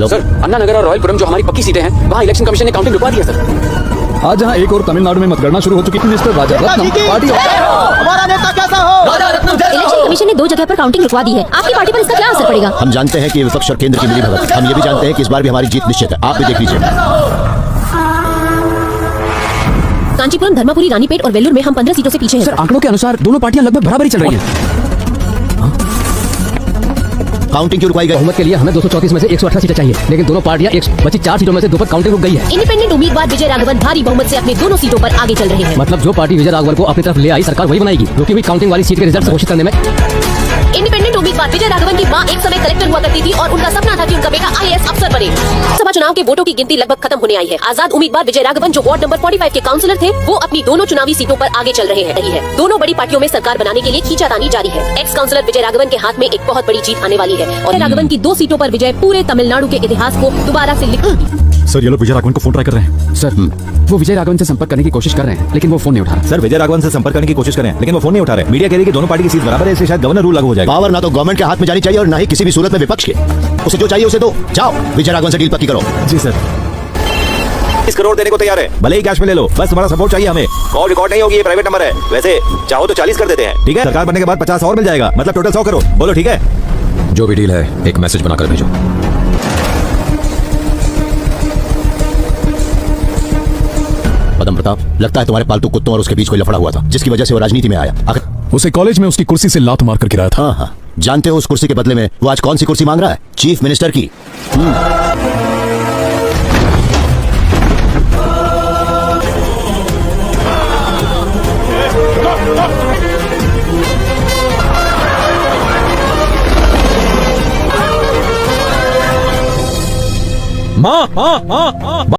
Hello sir, अन्ना नगर और रॉयलपुरम जो हमारी पक्की सीटें हैं, वहाँ इलेक्शन कमीशन ने काउंटिंग रुकवा दी है सर। आज जहां एक और तमिलनाडु में मतगणना शुरू हो चुकी थी, मिस्टर राजा रत्नम पार्टी हमारा नेता कैसा हो? इलेक्शन कमीशन ने 2 जगह पर काउंटिंग रुकवा दी है। आपकी पार्टी पर इसका क्या असर पड़ेगा? हम जानते हैं कि विपक्ष और केंद्र की मिलीभगत। हम ये भी जानते हैं कि इस बार भी हमारी जीत निश्चित है। आप भी देख लीजिए। कांचीपुरम, धर्मपुरी, रानीपेट और वेल्लूर में हम 15 सीटों से पीछे हैं। सर, आंकड़ों के अनुसार दोनों पार्टियां लगभग बराबरी चल रही हैं। काउंटिंग क्यों रुकवाई गई? बहुमत के लिए हमें 234 में से 118 सीटें चाहिए, लेकिन दोनों पार्टियां बची 4 सीटों में से 2 पर काउंटिंग रुक गई है। इंडिपेंडेंट उम्मीदवार विजय राघवन भारी बहुमत से अपने दोनों सीटों पर आगे चल रहे हैं। मतलब जो पार्टी विजय राघवन को अपनी तरफ ले आई, सरकार वही बनाएगी। रुकी हुई काउंटिंग वाली सीट के रिजल्ट घोषित करने में इंडिपेंडेंट उम्मीदवार विजय राघवन की मां एक समय कलेक्टर हुआ करती थी और उनका सपना था कि उनका बेटा IAS अफसर बने। लोकसभा चुनाव के वोटों की गिनती लगभग खत्म होने आई है। आजाद उम्मीदवार विजय राघवन जो वार्ड नंबर 45 के काउंसिलर थे, वो अपनी दोनों चुनावी सीटों पर आगे चल रहे हैं। दोनों बड़ी पार्टियों में सरकार बनाने के लिए खींचातानी जारी है। एक्स काउंसिलर विजय राघवन के हाथ में एक बहुत बड़ी जीत आने वाली है और राघवन की 2 सीटों पर विजय पूरे तमिलनाडु के इतिहास को दोबारा से लिख देगी। सर, ये लोग विजय राघवन को फोन ट्राई कर रहे हैं। सर, वो विजय राघवन से संपर्क करने की कोशिश कर रहे हैं, लेकिन वो फोन नहीं उठा रहा। सर, विजय राघवन से संपर्क करने की कोशिश करें, लेकिन वो फोन नहीं उठा रहे। मीडिया कह रही है कि दोनों पार्टी की सीट बराबर है, इसलिए शायद गवर्नर रूल लागू हो जाएगा। पावर ना तो गवर्नमेंट के हाथ में जानी चाहिए और ना ही किसी भी सूरत में विपक्ष के। उसे जो चाहिए उसे दो। जाओ, विजय राघवन से डील पक्की करो। जी सर। 30 करोड़ देने को तैयार है, भले ही कैश में ले लो, बस तुम्हारा सपोर्ट चाहिए हमें। कॉल रिकॉर्ड नहीं होगी, ये प्राइवेट नंबर है। वैसे चाहो तो 40 कर देते हैं, ठीक है? सरकार बनने के बाद 50 और मिल जाएगा, मतलब टोटल 100 करोड़। बोलो ठीक है? जो भी डील है, एक मैसेज बनाकर भेजो। पदम प्रताप, लगता है तुम्हारे पालतू कुत्तों और उसके बीच कोई लफड़ा हुआ था, जिसकी वजह से वो राजनीति में आया। आखिर उसे कॉलेज में उसकी कुर्सी से लात मार कर गिराया था। हाँ हाँ, जानते हो उस कुर्सी के बदले में वो आज कौन सी कुर्सी मांग रहा है? चीफ मिनिस्टर की। माँ